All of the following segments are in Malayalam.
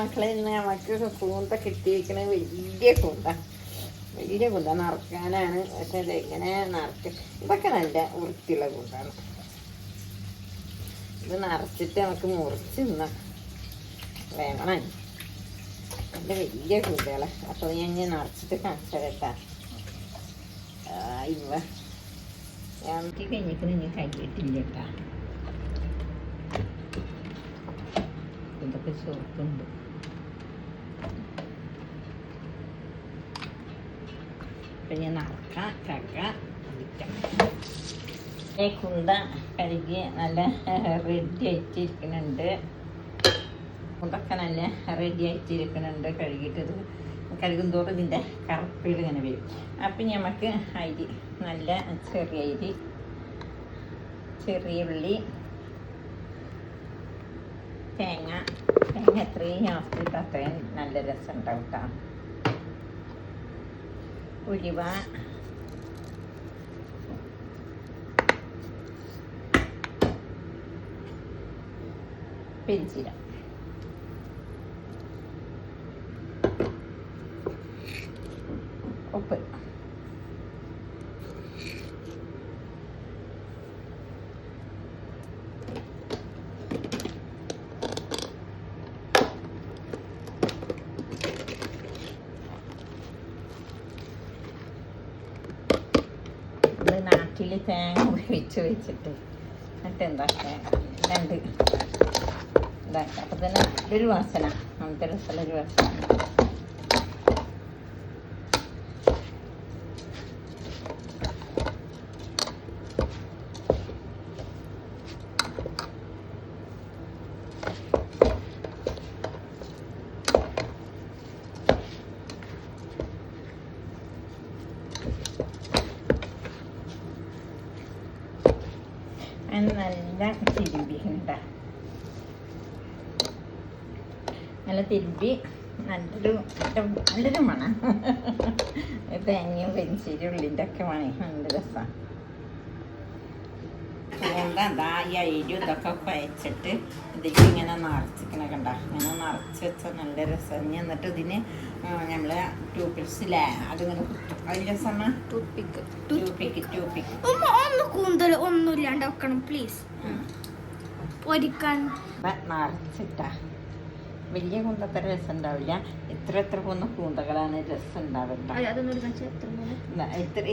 മക്കളെ ഇന്ന് നമുക്ക് കൂന്ത കിട്ടിയിരിക്കണ വലിയ കൂന്ത നിറക്കാനാണ്. പക്ഷെ ഇങ്ങനെ ഇതൊക്കെ നല്ല വൃത്തിയുള്ള കൂന്താണ്. ഇത് നിറച്ചിട്ട് നമുക്ക് മുറിച്ച് തിന്നാം. വേണം നല്ല വലിയ കൂന്തകളെ. അപ്പൊ ഞാൻ നിറച്ചിട്ട് കാണിച്ചു കേട്ടാ. ഇവ എനിക്ക് കഴിഞ്ഞിട്ട് ഇനി കഴിയിട്ടില്ല കേട്ടാ. ഇതൊക്കെ ചോർക്കുണ്ട്. അപ്പം ഞാൻ നടക്കാം ചക്ക കുന്ത കഴുകി നല്ല റെഡി ആയിട്ടിരിക്കുന്നുണ്ട്. കുന്തൊക്കെ നല്ല റെഡി ആയിട്ടിരിക്കുന്നുണ്ട്. കഴുകിയിട്ടത് കഴുകും തോറും ഇതിൻ്റെ കറുപ്പിൽ ഇങ്ങനെ വരും. അപ്പം നമുക്ക് അരി നല്ല ചെറിയ അരി, ചെറിയ ഉള്ളി, തേങ്ങ എത്രയും ആവശ്യമിട്ട് അത്രയും നല്ല രസം ഉണ്ടാവും കേട്ടോ. ഉലുവ, പെരിഞ്ചീരം, ഉപ്പ്, നാട്ടിൽ തേങ്ങ ഉപയോഗിച്ച് വെച്ചിട്ട് എന്നിട്ട് എന്താക്കാം രണ്ട് ഇതാക്കാം. അപ്പം തന്നെ ഒരു വാസന, നമുക്ക് രസമുള്ളൊരു വാസന. നല്ല തിരുമ്പിണ്ട, നല്ല തിരുമ്പി നല്ലൊരു മണം. തേങ്ങയും പെരിഞ്ചീരയും ഉള്ളിൻ്റെ ഒക്കെ മണം നല്ല രസമാണ്. എന്താ ഈ അരിയും ഇതൊക്കെ കുഴച്ചിട്ട് ഇതിലേക്ക് ഇങ്ങനെ നിറച്ചിക്കണ കണ്ട, ഇങ്ങനെ നിറച്ച് വെച്ചാൽ നല്ല രസം. എന്നിട്ട് ഇതിന് നമ്മൾ ടൂപ്പിക്സിലെ അതിങ്ങനെ കുത്തും. അത് രസമാണ്. ടൂപ്പിക്ക് കൂന്തൽ ഒന്നുമില്ലാണ്ട് വെക്കണം പ്ലീസ്. നിറച്ചിട്ടാ വലിയ കൂന്തത്ര രസം ഉണ്ടാവില്ല. എത്ര പോകുന്ന കൂന്തകളാണ് രസം ഉണ്ടാവില്ല. ഇത്ര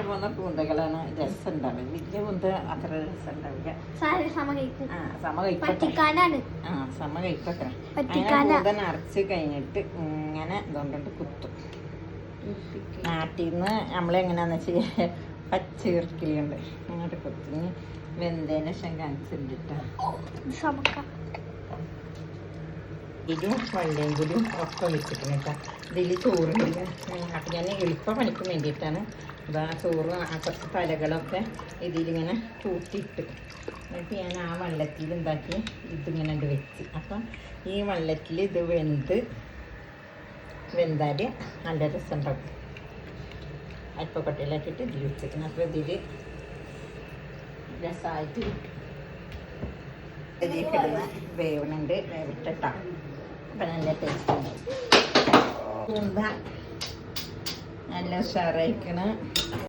പോകുന്ന കൂന്തകളാണ് രസം ഉണ്ടാവില്ല. വലിയ കൂന്ത അത്ര രസം ഉണ്ടാവില്ല. സമ കഴിക്കട്ടെ. അങ്ങനെ കൂന്ത നിറച്ച് കഴിഞ്ഞിട്ട് ഇങ്ങനെ ഇതുകൊണ്ടിട്ട് കുത്തും. നാട്ടിൽ നിന്ന് നമ്മളെങ്ങനെയാന്ന് വെച്ചാൽ പച്ചീർക്കിലുണ്ട് അങ്ങോട്ട് കുത്തി വെന്തേനെ ശേഷം കാണിച്ചിട്ടാ. ഇതിലും വെള്ളയും കൂടി ഒക്കെ വെച്ചിട്ടുണ്ട് കേട്ടോ. ഇതിൽ ചോറില്ല. അപ്പം ഞാൻ എളുപ്പ പണിക്ക് വേണ്ടിയിട്ടാണ് ഇതാ ചോറ് കുറച്ച് തലകളൊക്കെ ഇതിലിങ്ങനെ കൂട്ടിയിട്ട് എന്നിട്ട് ഞാൻ ആ വെള്ളത്തിൽ എന്താക്കി ഇതിങ്ങനെ വെച്ച്. അപ്പം ഈ വെള്ളത്തിൽ ഇത് വെന്താൽ നല്ല രസം ഉണ്ടാവും. അരിപ്പക്കൊട്ടയിലാക്കിയിട്ട് ഇതിൽ വെച്ചിരിക്കണം. അപ്പോൾ ഇതിൽ രസമായിട്ട് കിട്ടും. ഇതിൽ കിടന്ന് വേവണുണ്ട്. വേവിട്ടിട്ടാ അപ്പം നല്ല ടേസ്റ്റ് ഉണ്ടാവും. എന്താ നല്ല ഉഷാറായിക്കണം.